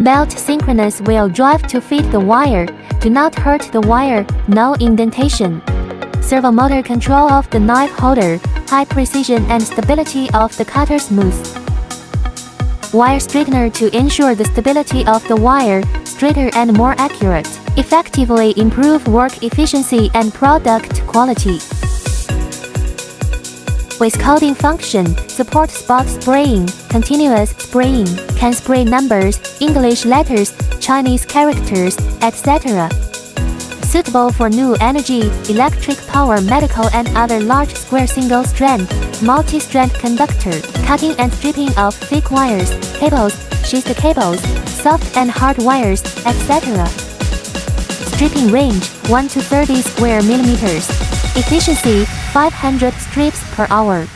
Belt synchronous wheel drive to fit the wire. Do not hurt the wire, no indentation. Servo motor control of the knife holder, high precision and stability of the cutter smooth. Wire straightener to ensure the stability of the wire, straighter and more accurate. Effectively improve work efficiency and product quality. With coding function, support spot spraying, continuous spraying, can spray numbers, English letters, Chinese characters, etc. Suitable for new energy, electric power, medical and other large square single-strand, multi-strand conductor, cutting and stripping of thick wires, cables, sheath cables, soft and hard wires, etc. Stripping range 1 to 30 square millimeters. Efficiency 500 strips per hour.